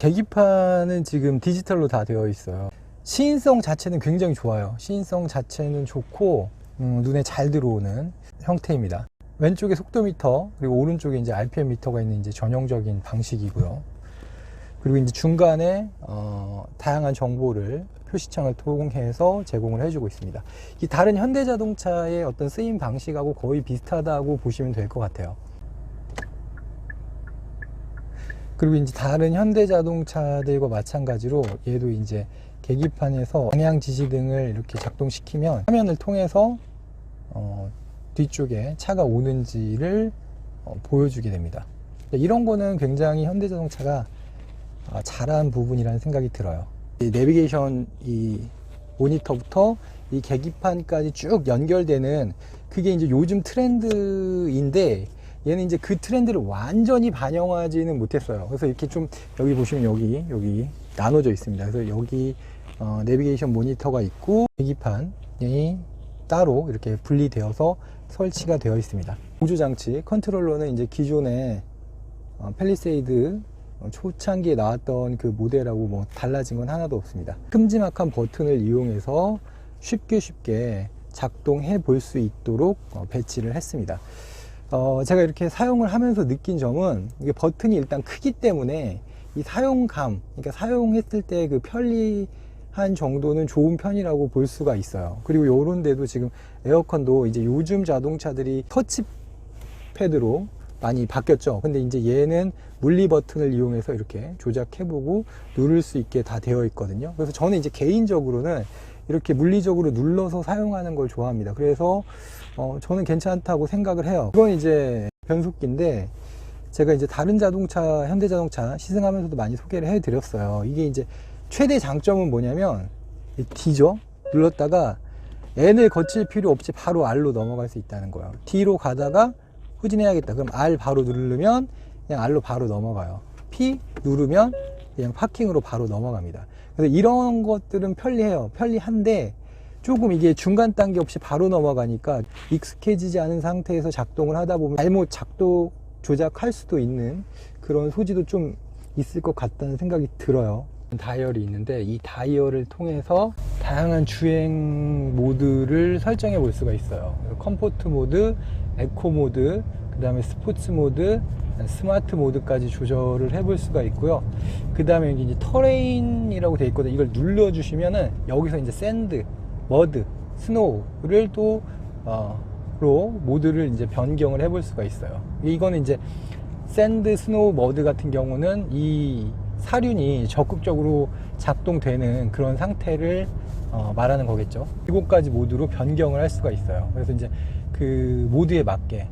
계기판은 지금 디지털로 다 되어 있어요. 시인성 자체는 굉장히 좋아요. 시인성 자체는 좋고 눈에 잘 들어오는 형태입니다. 왼쪽에 속도미터, 그리고 오른쪽에 이제 RPM 미터가 있는 이제 전형적인 방식이고요. 그리고 이제 중간에 다양한 정보를 표시창을 통해서 제공을 해주고 있습니다. 이 다른 현대자동차의 어떤 쓰임 방식하고 거의 비슷하다고 보시면 될 것 같아요. 그리고 이제 다른 현대자동차들과 마찬가지로 얘도 이제 계기판에서 방향 지시등을 이렇게 작동시키면 화면을 통해서 뒤쪽에 차가 오는지를 보여주게 됩니다. 이런 거는 굉장히 현대자동차가 잘한 부분이라는 생각이 들어요. 이 내비게이션 이 모니터부터 이 계기판까지 쭉 연결되는 그게 이제 요즘 트렌드인데, 얘는 이제 그 트렌드를 완전히 반영하지는 못했어요. 그래서 이렇게 좀 여기 보시면 여기 나눠져 있습니다. 그래서 여기 내비게이션 모니터가 있고 계기판이 따로 이렇게 분리되어서 설치가 되어 있습니다. 보조 장치 컨트롤러는 이제 기존의 팰리세이드 초창기에 나왔던 그 모델하고 뭐 달라진 건 하나도 없습니다. 큼지막한 버튼을 이용해서 쉽게 작동해 볼 수 있도록 배치를 했습니다. 제가 이렇게 사용을 하면서 느낀 점은 이게 버튼이 일단 크기 때문에 이 사용감, 그러니까 사용했을 때 그 편리한 정도는 좋은 편이라고 볼 수가 있어요. 그리고 요런 데도 지금 에어컨도 이제 요즘 자동차들이 터치패드로 많이 바뀌었죠. 근데 이제 얘는 물리 버튼을 이용해서 이렇게 조작해보고 누를 수 있게 다 되어 있거든요. 그래서 저는 이제 개인적으로는 이렇게 물리적으로 눌러서 사용하는 걸 좋아합니다. 그래서 저는 괜찮다고 생각을 해요. 이건 이제 변속기인데 제가 이제 다른 자동차, 현대자동차 시승하면서도 많이 소개를 해드렸어요. 이게 이제 최대 장점은 뭐냐면 D죠. 눌렀다가 N을 거칠 필요 없이 바로 R로 넘어갈 수 있다는 거예요. D로 가다가 후진해야겠다. 그럼 R 바로 누르면 그냥 R로 바로 넘어가요. P 누르면 그냥 파킹으로 바로 넘어갑니다. 그래서 이런 것들은 편리해요. 편리한데 조금 이게 중간 단계 없이 바로 넘어가니까 익숙해지지 않은 상태에서 작동을 하다 보면 잘못 작동 조작할 수도 있는 그런 소지도 좀 있을 것 같다는 생각이 들어요. 다이얼이 있는데 이 다이얼을 통해서 다양한 주행 모드를 설정해 볼 수가 있어요. 컴포트 모드, 에코 모드, 그 다음에 스포츠 모드, 스마트 모드까지 조절을 해볼 수가 있고요. 그 다음에 이제 터레인이라고 되어 있거든요. 이걸 눌러주시면은 여기서 이제 샌드, 머드, 스노우를 또 로 모드를 이제 변경을 해볼 수가 있어요. 이거는 이제 샌드, 스노우, 머드 같은 경우는 이 사륜이 적극적으로 작동되는 그런 상태를 말하는 거겠죠. 7가지 모드로 변경을 할 수가 있어요. 그래서 이제 그 모드에 맞게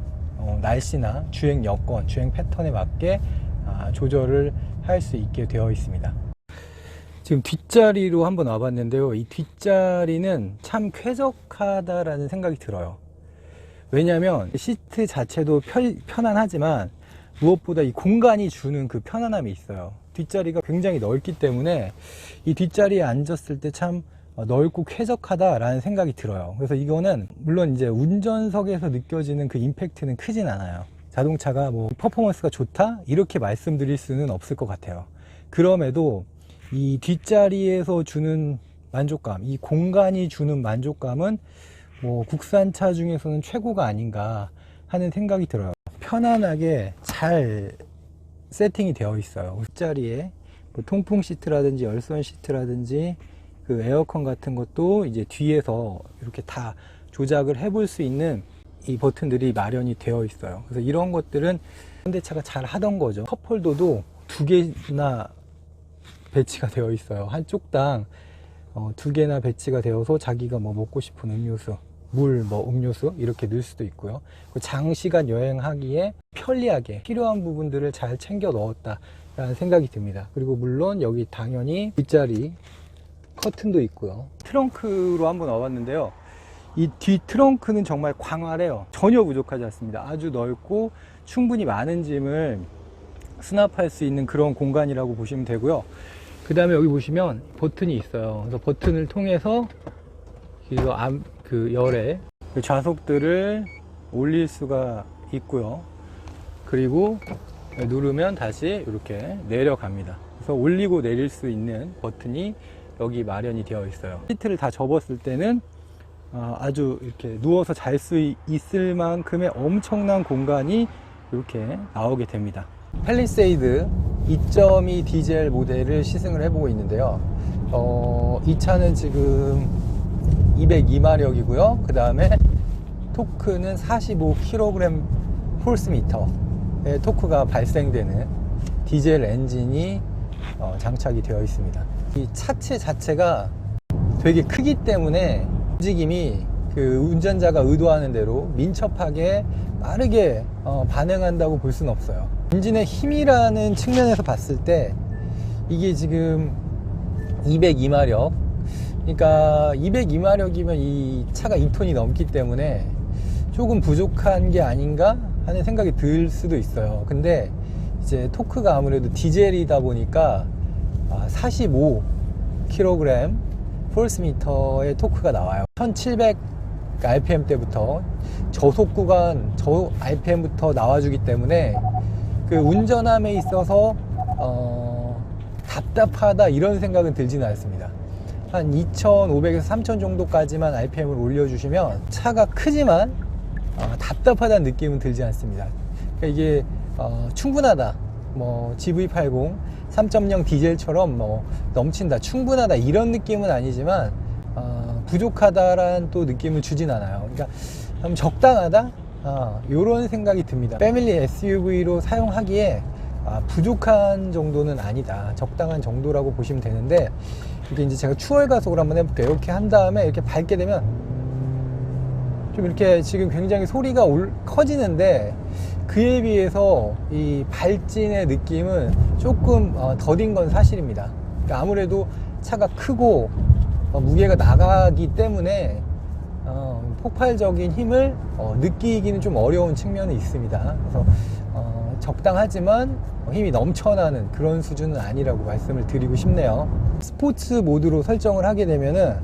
날씨나 주행 여건, 주행 패턴에 맞게 조절을 할 수 있게 되어 있습니다. 지금 뒷자리로 한번 와봤는데요. 이 뒷자리는 참 쾌적하다라는 생각이 들어요. 왜냐하면 시트 자체도 편안하지만 무엇보다 이 공간이 주는 그 편안함이 있어요. 뒷자리가 굉장히 넓기 때문에 이 뒷자리에 앉았을 때 참 넓고 쾌적하다라는 생각이 들어요. 그래서 이거는 물론 이제 운전석에서 느껴지는 그 임팩트는 크진 않아요. 자동차가 뭐 퍼포먼스가 좋다 이렇게 말씀드릴 수는 없을 것 같아요. 그럼에도 이 뒷자리에서 주는 만족감, 이 공간이 주는 만족감은 뭐 국산차 중에서는 최고가 아닌가 하는 생각이 들어요. 편안하게 잘 세팅이 되어 있어요. 뒷자리에 뭐 통풍 시트라든지 열선 시트라든지 그 에어컨 같은 것도 이제 뒤에서 이렇게 다 조작을 해볼 수 있는 이 버튼들이 마련이 되어 있어요. 그래서 이런 것들은 현대차가 잘 하던 거죠. 컵홀더도 2개나 배치가 되어 있어요. 한쪽당 2개나 배치가 되어서 자기가 뭐 먹고 싶은 음료수, 물, 뭐 음료수 이렇게 넣을 수도 있고요. 장시간 여행하기에 편리하게 필요한 부분들을 잘 챙겨 넣었다라는 생각이 듭니다. 그리고 물론 여기 당연히 뒷자리 커튼도 있고요. 트렁크로 한번 와봤는데요. 이 뒤 트렁크는 정말 광활해요. 전혀 부족하지 않습니다. 아주 넓고 충분히 많은 짐을 수납할 수 있는 그런 공간이라고 보시면 되고요. 그 다음에 여기 보시면 버튼이 있어요. 그래서 버튼을 통해서 그 열에 좌석들을 올릴 수가 있고요. 그리고 누르면 다시 이렇게 내려갑니다. 그래서 올리고 내릴 수 있는 버튼이 여기 마련이 되어 있어요. 시트를 다 접었을 때는 아주 이렇게 누워서 잘 수 있을 만큼의 엄청난 공간이 이렇게 나오게 됩니다. 팰리세이드 2.2 디젤 모델을 시승을 해보고 있는데요. 이 차는 지금 202마력이고요. 그 다음에 토크는 45kg 폴스미터의 토크가 발생되는 디젤 엔진이 장착이 되어 있습니다. 이 차체 자체가 되게 크기 때문에 움직임이 그 운전자가 의도하는 대로 민첩하게 빠르게 반응한다고 볼 수는 없어요. 엔진의 힘이라는 측면에서 봤을 때 이게 지금 202마력, 그러니까 202마력이면 이 차가 2톤이 넘기 때문에 조금 부족한 게 아닌가 하는 생각이 들 수도 있어요. 근데 이제 토크가 아무래도 디젤이다 보니까 45kg 폴스미터의 토크가 나와요. 1700 RPM 때부터 저속 구간 저 RPM부터 나와주기 때문에 그 운전함에 있어서 답답하다 이런 생각은 들지는 않습니다. 한 2500에서 3000 정도까지만 RPM을 올려주시면 차가 크지만 답답하다는 느낌은 들지 않습니다. 그러니까 이게 충분하다, 뭐 GV80 3.0 디젤처럼 뭐 넘친다, 충분하다 이런 느낌은 아니지만 부족하다라는 또 느낌을 주진 않아요. 그러니까 좀 적당하다, 이런 생각이 듭니다. 패밀리 SUV로 사용하기에 부족한 정도는 아니다, 적당한 정도라고 보시면 되는데, 이게 이제 제가 추월 가속을 한번 해볼게요. 이렇게 한 다음에 이렇게 밟게 되면 좀 이렇게 지금 굉장히 소리가 커지는데, 그에 비해서 이 발진의 느낌은 조금 더딘 건 사실입니다. 그러니까 아무래도 차가 크고 무게가 나가기 때문에 폭발적인 힘을 느끼기는 좀 어려운 측면이 있습니다. 그래서 적당하지만 힘이 넘쳐나는 그런 수준은 아니라고 말씀을 드리고 싶네요. 스포츠 모드로 설정을 하게 되면은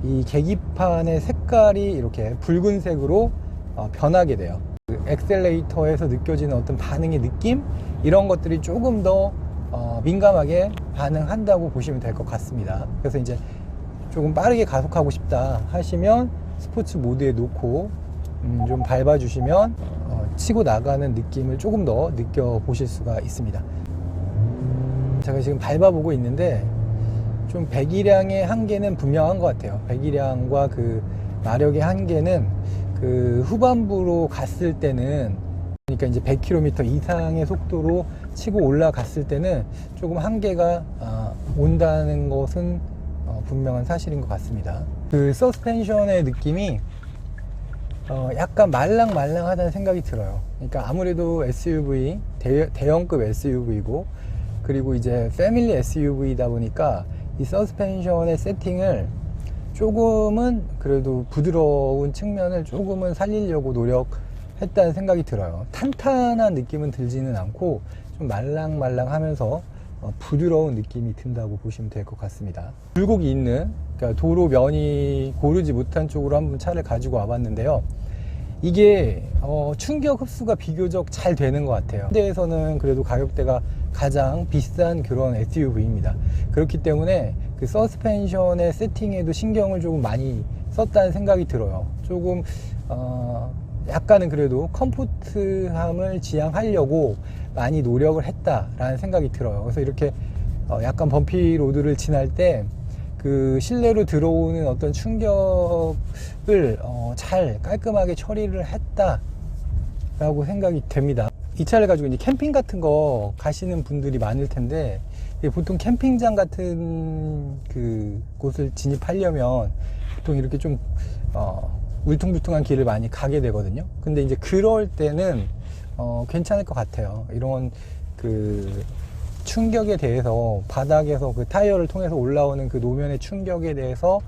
이 계기판의 색깔이 이렇게 붉은색으로 변하게 돼요. 그 엑셀레이터에서 느껴지는 어떤 반응의 느낌, 이런 것들이 조금 더 민감하게 반응한다고 보시면 될 것 같습니다. 그래서 이제 조금 빠르게 가속하고 싶다 하시면 스포츠 모드에 놓고 좀 밟아 주시면 치고 나가는 느낌을 조금 더 느껴보실 수가 있습니다. 제가 지금 밟아 보고 있는데 좀 배기량의 한계는 분명한 것 같아요. 배기량과 그 마력의 한계는 그 후반부로 갔을 때는, 그러니까 이제 100km 이상의 속도로 치고 올라갔을 때는 조금 한계가 온다는 것은 분명한 사실인 것 같습니다. 그 서스펜션의 느낌이 약간 말랑말랑하다는 생각이 들어요. 그러니까 아무래도 SUV, 대형급 SUV고, 그리고 이제 패밀리 SUV이다 보니까 이 서스펜션의 세팅을 조금은 그래도 부드러운 측면을 조금은 살리려고 노력했다는 생각이 들어요. 탄탄한 느낌은 들지는 않고 좀 말랑말랑하면서 부드러운 느낌이 든다고 보시면 될 것 같습니다. 굴곡이 있는, 그러니까 도로 면이 고르지 못한 쪽으로 한번 차를 가지고 와봤는데요. 이게 충격 흡수가 비교적 잘 되는 것 같아요. 현대에서는 그래도 가격대가 가장 비싼 그런 SUV입니다. 그렇기 때문에 그 서스펜션의 세팅에도 신경을 조금 많이 썼다는 생각이 들어요. 조금 약간은 그래도 컴포트함을 지향하려고 많이 노력을 했다라는 생각이 들어요. 그래서 이렇게 약간 범피 로드를 지날 때 그 실내로 들어오는 어떤 충격을 잘 깔끔하게 처리를 했다라고 생각이 됩니다. 이 차를 가지고 이제 캠핑 같은 거 가시는 분들이 많을 텐데, 보통 캠핑장 같은 그 곳을 진입하려면 보통 이렇게 좀 울퉁불퉁한 길을 많이 가게 되거든요. 근데 이제 그럴 때는 괜찮을 것 같아요. 이런 그 충격에 대해서, 바닥에서 그 타이어를 통해서 올라오는 그 노면의 충격에 대해서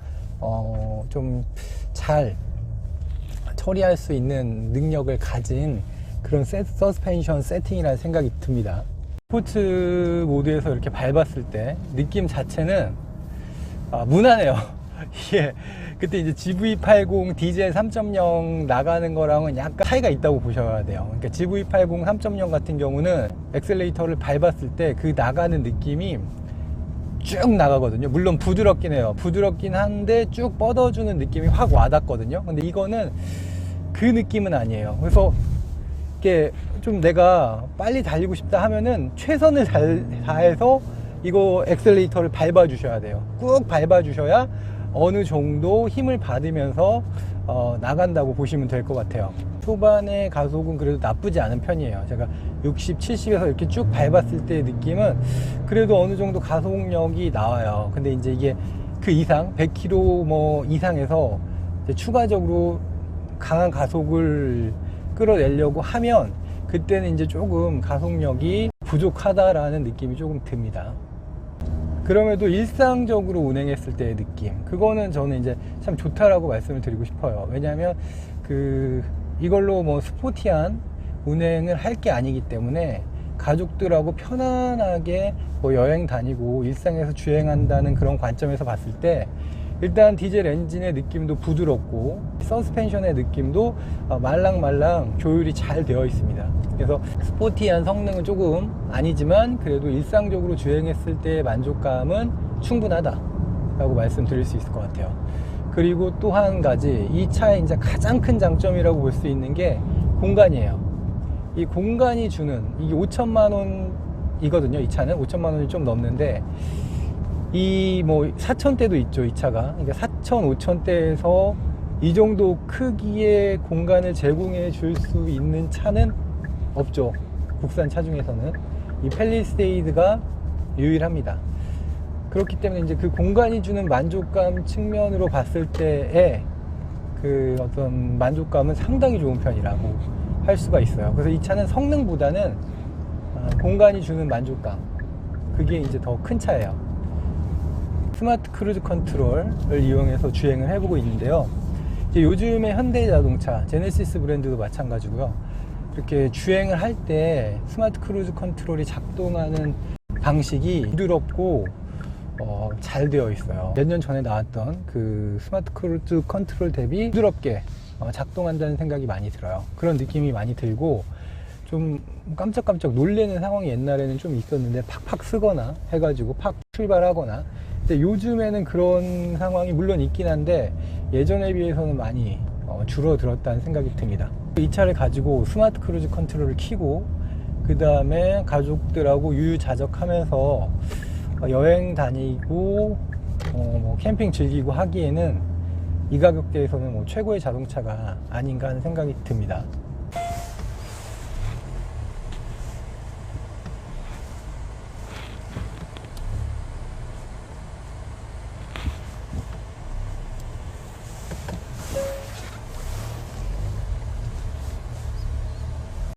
좀 잘 처리할 수 있는 능력을 가진 그런 서스펜션 세팅이라는 생각이 듭니다. 스포츠 모드에서 이렇게 밟았을 때 느낌 자체는 무난해요. 이게 그때 이제 GV80 디젤 3.0 나가는 거랑은 약간 차이가 있다고 보셔야 돼요. 그러니까 GV80 3.0 같은 경우는 엑셀레이터를 밟았을 때 그 나가는 느낌이 쭉 나가거든요. 물론 부드럽긴 해요. 부드럽긴 한데 쭉 뻗어주는 느낌이 확 와닿거든요. 근데 이거는 그 느낌은 아니에요. 그래서 이게 좀 내가 빨리 달리고 싶다 하면은 최선을 다해서 이거 엑셀레이터를 밟아 주셔야 돼요. 꾹 밟아 주셔야 어느 정도 힘을 받으면서 나간다고 보시면 될 것 같아요. 초반의 가속은 그래도 나쁘지 않은 편이에요. 제가 60, 70에서 이렇게 쭉 밟았을 때의 느낌은 그래도 어느 정도 가속력이 나와요. 근데 이제 이게 그 이상 100km 뭐 이상에서 이제 추가적으로 강한 가속을 끌어내려고 하면 그때는 이제 조금 가속력이 부족하다라는 느낌이 조금 듭니다. 그럼에도 일상적으로 운행했을 때의 느낌, 그거는 저는 이제 참 좋다라고 말씀을 드리고 싶어요. 왜냐하면 이걸로 뭐 스포티한 운행을 할 게 아니기 때문에 가족들하고 편안하게 뭐 여행 다니고 일상에서 주행한다는 그런 관점에서 봤을 때 일단 디젤 엔진의 느낌도 부드럽고 서스펜션의 느낌도 말랑말랑 조율이 잘 되어 있습니다. 그래서 스포티한 성능은 조금 아니지만 그래도 일상적으로 주행했을 때의 만족감은 충분하다라고 말씀드릴 수 있을 것 같아요. 그리고 또 한 가지, 이 차의 이제 가장 큰 장점이라고 볼 수 있는 게 공간이에요. 이 공간이 주는, 이게 5천만 원이거든요. 이 차는 5천만 원이 좀 넘는데 이 뭐 4천대도 있죠, 이 차가. 그러니까 4천, 5천대에서 이 정도 크기의 공간을 제공해 줄 수 있는 차는 없죠. 국산 차 중에서는 이 팰리세이드가 유일합니다. 그렇기 때문에 이제 그 공간이 주는 만족감 측면으로 봤을 때의 그 어떤 만족감은 상당히 좋은 편이라고 할 수가 있어요. 그래서 이 차는 성능보다는 공간이 주는 만족감, 그게 이제 더 큰 차예요. 스마트 크루즈 컨트롤을 이용해서 주행을 해보고 있는데요. 이제 요즘의 현대자동차, 제네시스 브랜드도 마찬가지고요. 이렇게 주행을 할 때 스마트 크루즈 컨트롤이 작동하는 방식이 부드럽고 잘 되어 있어요. 몇 년 전에 나왔던 그 스마트 크루즈 컨트롤 대비 부드럽게 작동한다는 생각이 많이 들어요. 그런 느낌이 많이 들고 좀 깜짝깜짝 놀라는 상황이 옛날에는 좀 있었는데 팍팍 쓰거나 해가지고 팍 출발하거나, 근데 요즘에는 그런 상황이 물론 있긴 한데 예전에 비해서는 많이 줄어들었다는 생각이 듭니다. 이 차를 가지고 스마트 크루즈 컨트롤을 켜고 그 다음에 가족들하고 유유자적하면서 여행 다니고 뭐 캠핑 즐기고 하기에는 이 가격대에서는 뭐 최고의 자동차가 아닌가 하는 생각이 듭니다.